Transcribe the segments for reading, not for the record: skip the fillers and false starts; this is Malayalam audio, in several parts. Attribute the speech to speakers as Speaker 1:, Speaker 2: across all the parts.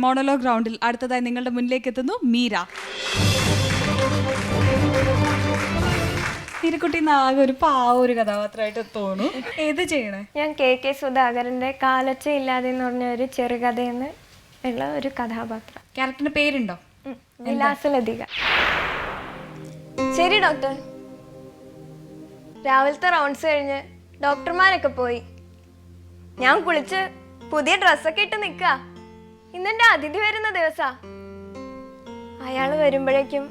Speaker 1: മോണോലോഗ് റൗണ്ടിൽ അടുത്തതായി നിങ്ങളുടെ മുന്നിലേക്ക് എത്തുന്നു മീര. മീരക്കുട്ടി ആകെ ഒരു ഒരു കഥാപാത്രമായിട്ട് തോന്നുന്നു. ഏത് ചെയ്യണേ?
Speaker 2: ഞാൻ KK സുധാകരന്റെ കാലൊച്ച ഇല്ലാതെ എന്ന് പറഞ്ഞ ഒരു ചെറുകഥയെന്ന് ഉള്ള ഒരു കഥാപാത്രം.
Speaker 1: ക്യാരക്ടറിന്റെ പേരുണ്ടോ?
Speaker 2: വിലാസലതിക. ശരി ഡോക്ടർ. രാവിലത്തെ റൗണ്ട്സ് കഴിഞ്ഞ് ഡോക്ടർമാരൊക്കെ പോയി. ഞാൻ കുളിച്ച് പുതിയ ഡ്രസ്സൊക്കെ ഇട്ട് നിൽക്കുക. ഇന്നെന്റെ അതിഥി വരുന്ന ദിവസാ. അയാൾ വരുമ്പോഴേക്കും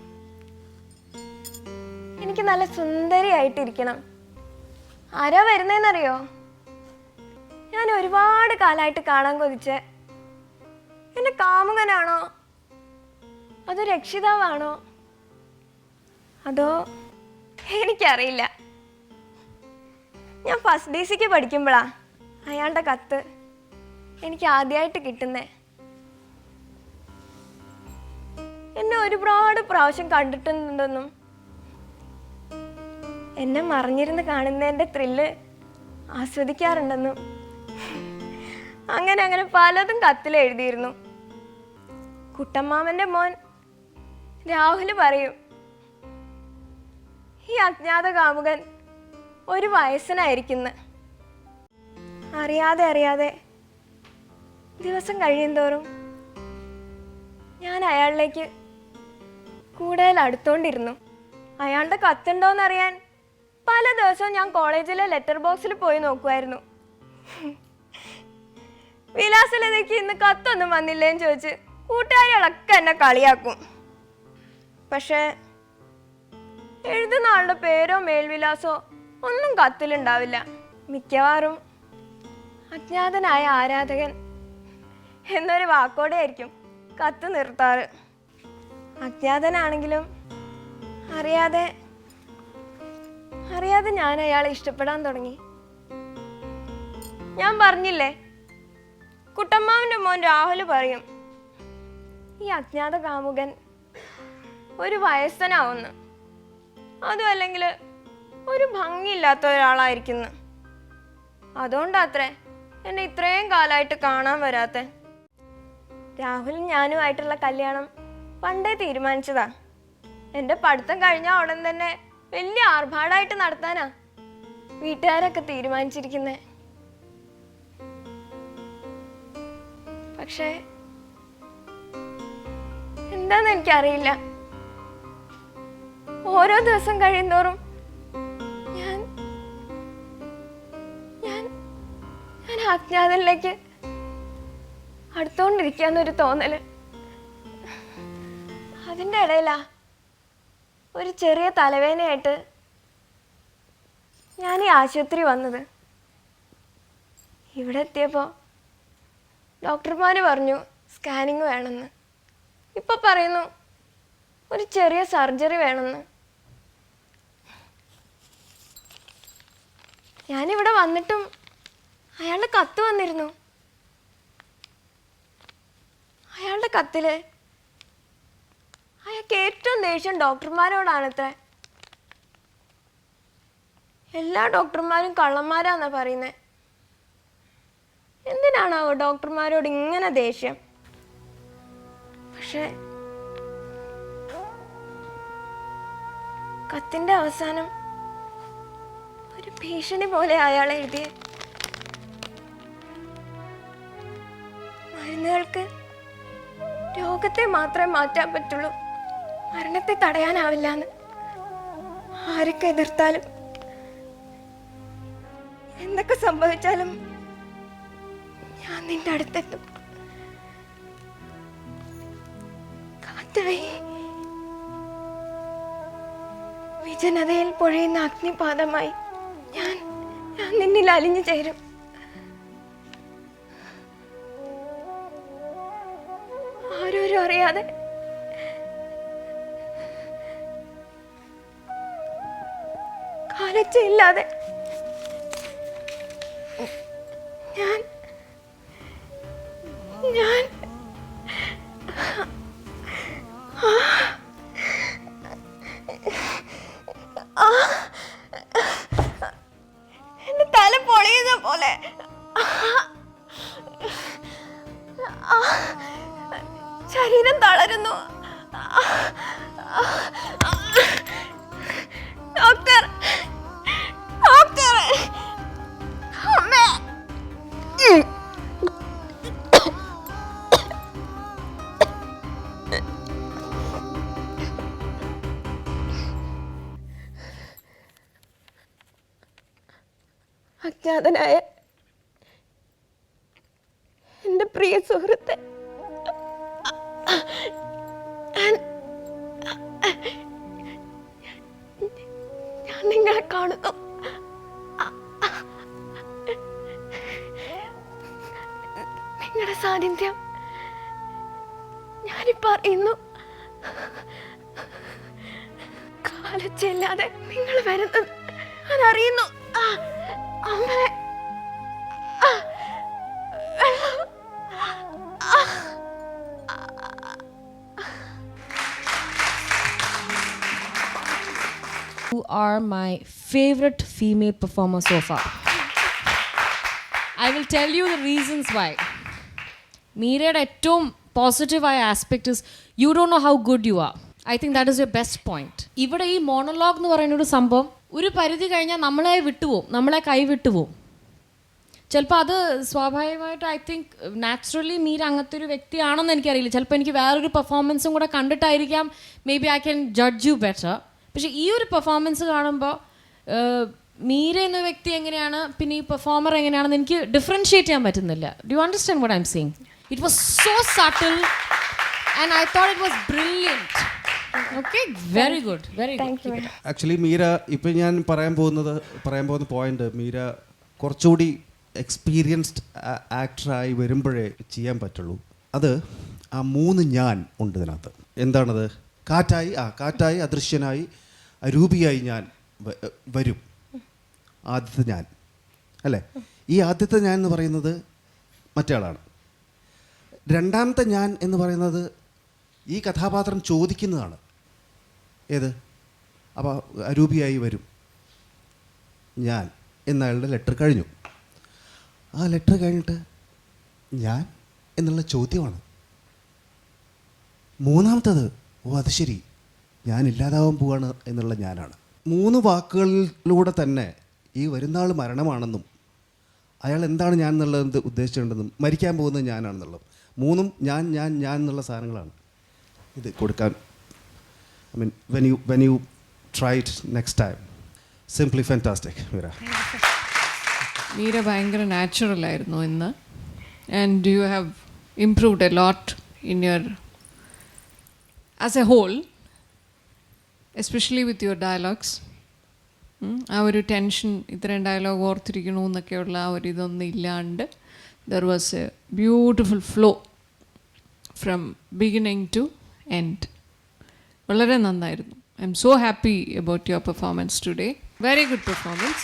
Speaker 2: എനിക്ക് നല്ല സുന്ദരിയായിട്ടിരിക്കണം. ആരാ വരുന്നതെന്നറിയോ? ഞാൻ ഒരുപാട് കാലമായിട്ട് കാണാൻ കൊതിച്ച് എന്റെ കാമുകനാണോ അതോ രക്ഷിതാവാണോ അതോ എനിക്കറിയില്ല. ഞാൻ ഫസ്റ്റ് DCക്ക് പഠിക്കുമ്പോഴാ അയാളുടെ കത്ത് എനിക്ക് ആദ്യമായിട്ട് കിട്ടുന്നേ. എന്നെ ഒരുപാട് പ്രാവശ്യം കണ്ടിട്ടുണ്ടെന്നും എന്നെ മറിഞ്ഞിരുന്ന് കാണുന്നതിൻ്റെ ത്രില്ല് ആസ്വദിക്കാറുണ്ടെന്നും അങ്ങനെ പലതും കത്തിൽ എഴുതിയിരുന്നു. കുട്ടമ്മാമൻ്റെ മോൻ രാഹുൽ പറയും, ഈ അജ്ഞാത കാമുകൻ ഒരു വയസ്സനായിരിക്കുന്നു. അറിയാതെ ദിവസം കഴിയുന്തോറും ഞാൻ അയാളിലേക്ക് കൂടുതൽ അടുത്തോണ്ടിരുന്നു. അയാളുടെ കത്തുണ്ടോയെന്നറിയാൻ പല ദിവസവും ഞാൻ കോളേജിലെ ലെറ്റർ ബോക്സിൽ പോയി നോക്കുമായിരുന്നു. വിലാസലതയ്ക്ക് ഇന്ന് കത്തൊന്നും വന്നില്ലേന്ന് ചോദിച്ച് കൂട്ടുകാരികളൊക്കെ എന്നെ കളിയാക്കും. പക്ഷേ എഴുതുന്ന ആളുടെ പേരോ മേൽവിലാസോ ഒന്നും കത്തിലുണ്ടാവില്ല. മിക്കവാറും അജ്ഞാതനായ ആരാധകൻ എന്നൊരു വാക്കോടെ ആയിരിക്കും കത്ത് നിർത്താറ്. അജ്ഞാതനാണെങ്കിലും അറിയാതെ ഞാൻ അയാളെ ഇഷ്ടപ്പെടാൻ തുടങ്ങി. ഞാൻ പറഞ്ഞില്ലേ, കുട്ടമ്മാവിൻ്റെ മോൻ രാഹുൽ പറയും, ഈ അജ്ഞാത കാമുകൻ ഒരു വയസ്സനാവുന്നു, അതും അല്ലെങ്കിൽ ഒരു ഭംഗിയില്ലാത്ത ഒരാളായിരിക്കുന്നു. അതുകൊണ്ടാത്രേ എന്നെ ഇത്രയും കാലമായിട്ട് കാണാൻ വരാത്തെ. രാഹുലും ഞാനുമായിട്ടുള്ള കല്യാണം പണ്ടേ തീരുമാനിച്ചതാ. എൻ്റെ പഠിത്തം കഴിഞ്ഞ ഉടൻ തന്നെ വലിയ ആർഭാടായിട്ട് നടത്താനാ വീട്ടുകാരൊക്കെ തീരുമാനിച്ചിരിക്കുന്നേ. പക്ഷേ എന്താന്ന് എനിക്കറിയില്ല, ഓരോ ദിവസം കഴിയുന്തോറും ഞാൻ അജ്ഞാതനിലേക്ക് അടുത്തോണ്ടിരിക്കാന്നൊരു തോന്നല്. അതിൻ്റെ ഇടയിലാ ഒരു ചെറിയ തലവേദനയായിട്ട് ഞാൻ ഈ ആശുപത്രി വന്നത്. ഇവിടെ എത്തിയപ്പോൾ ഡോക്ടർമാർ പറഞ്ഞു സ്കാനിങ് വേണമെന്ന്. ഇപ്പം പറയുന്നു ഒരു ചെറിയ സർജറി വേണമെന്ന്. ഞാനിവിടെ വന്നിട്ടും അയാളുടെ കത്ത് വന്നിരുന്നു. അയാളുടെ കത്തിൽ അയാൾക്ക് ഏറ്റവും ദേഷ്യം ഡോക്ടർമാരോടാണത്രേ. എല്ലാ ഡോക്ടർമാരും കള്ളന്മാരാന്നാ പറയുന്നത്. എന്തിനാണാവോ ഡോക്ടർമാരോട് ഇങ്ങനെ ദേഷ്യം? പക്ഷേ കത്തിന്റെ അവസാനം ഒരു ഭീഷണി പോലെ അയാൾ എഴുതിയ മരുന്നുകൾക്ക് രോഗത്തെ മാത്രമേ മാറ്റാൻ പറ്റുള്ളൂ, മരണത്തെ തടയാനാവില്ലാന്ന്. ആരൊക്കെ എതിർത്താലും എന്തൊക്കെ സംഭവിച്ചാലും ഞാൻ നിന്റെ അടുത്തെത്തും. കാറ്റായി വിജനതയിൽ പൊഴിയുന്ന അഗ്നിപാതമായി ഞാൻ നിന്നിൽ അലിഞ്ഞു ചേരും. ആരോരും അറിയാതെ കാലൊച്ചയില്ലാതെ ഞാൻ എന്റെ തല പൊളിയുന്ന പോലെ ശരീരം തളരുന്നു. ഡോക്ടർ, ഡോക്ടർ, അമ്മേ. അജ്ഞാതനായ എൻ്റെ പ്രിയ സുഹൃത്തെ, ഞാൻ നിങ്ങളെ കാണുന്നു. നിങ്ങളുടെ സാന്നിധ്യം ഞാനിപ്പോ അറിയുന്നു. കാലച്ചില്ലാതെ നിങ്ങൾ വരുന്നത് ഞാൻ അറിയുന്നു. അമ്മേ,
Speaker 1: You are my favorite female performer so far. I will tell you the reasons why. മീരയുടെ ഏറ്റവും പോസിറ്റീവായ aspect is you don't know how good you are. I think that is your best point. ഇവിടെ ഈ മോണോലോഗ് എന്ന് പറയുന്ന ഒരു സംഭവം ഒരു പരിധി കഴിഞ്ഞാൽ നമ്മളെ വിട്ടുപോകും, നമ്മളെ കൈവിട്ടുപോകും. ചിലപ്പോൾ അത് സ്വാഭാവികമായിട്ട് ഐ തിങ്ക് നാച്ചുറലി മീര അങ്ങനത്തെ ഒരു വ്യക്തിയാണെന്ന് എനിക്കറിയില്ല. ചിലപ്പോൾ എനിക്ക് വേറൊരു പെർഫോമൻസും കൂടെ കണ്ടിട്ടായിരിക്കാം may be I can judge you better. പക്ഷേ ഈ ഒരു പെർഫോമൻസ് കാണുമ്പോൾ മീര എന്ന വ്യക്തി എങ്ങനെയാണ് പിന്നെ ഈ പെർഫോമർ എങ്ങനെയാണെന്ന് എനിക്ക് ഡിഫറൻഷിയേറ്റ് ചെയ്യാൻ പറ്റുന്നില്ല. Do you understand what I am seeing? It was so subtle and I thought it was brilliant. Okay, very good, very good.
Speaker 3: Actually Meera ഇപ്പം ഞാൻ പറയാൻ പോകുന്ന പോയിന്റ്, മീര കുറച്ചുകൂടി എക്സ്പീരിയൻസ്ഡ് ആക്ടറായി വരുമ്പോഴേ ചെയ്യാൻ പറ്റുള്ളൂ. അത് ആ 3 ഞാൻ ഉണ്ട് ഇതിനകത്ത്. എന്താണത്? കാറ്റായി അദൃശ്യനായി അരൂപിയായി ഞാൻ വരും. ആദ്യത്തെ ഞാൻ അല്ലേ? ഈ ആദ്യത്തെ ഞാൻ എന്ന് പറയുന്നത് മറ്റേ ആളാണ്. രണ്ടാമത്തെ ഞാൻ എന്ന് പറയുന്നത് ഈ കഥാപാത്രം ചോദിക്കുന്നതാണ്. ഏത്? അപ്പോൾ അരൂപിയായി വരും ഞാൻ എന്നയാളുടെ ലെറ്റർ കഴിഞ്ഞു. ആ ലെറ്റർ കഴിഞ്ഞിട്ട് ഞാൻ എന്നുള്ള ചോദ്യമാണ്. മൂന്നാമത്തത്, ഓ അത് ശരി, ഞാൻ ഇല്ലാതാവാൻ പോവാണ് എന്നുള്ള ഞാനാണ്. 3 വാക്കുകളിലൂടെ തന്നെ ഈ വരുന്ന ആൾ മരണമാണെന്നും അയാൾ എന്താണ് ഞാൻ എന്നുള്ളത് ഉദ്ദേശിച്ചിട്ടുണ്ടെന്നും മരിക്കാൻ പോകുന്നത് ഞാനാണെന്നുള്ളത് 3 ഞാൻ എന്നുള്ള സാധനങ്ങളാണ് ഇത് കൊടുക്കാൻ. I mean when you try it next time, simply fantastic.
Speaker 4: Meera ഭയങ്കര നാച്ചുറലായിരുന്നു ഇന്ന്. And you have improved a lot in your as a whole, especially with your dialogues. ആ ഒരു ടെൻഷൻ, ഇത്രയും ഡയലോഗ് ഓർത്തിരിക്കണു എന്നൊക്കെയുള്ള ആ ഒരു ഇതൊന്നും ഇല്ലാണ്ട് there was a beautiful flow from beginning to end. വളരെ നന്നായിരുന്നു. I'm so happy about your performance today. Very good performance.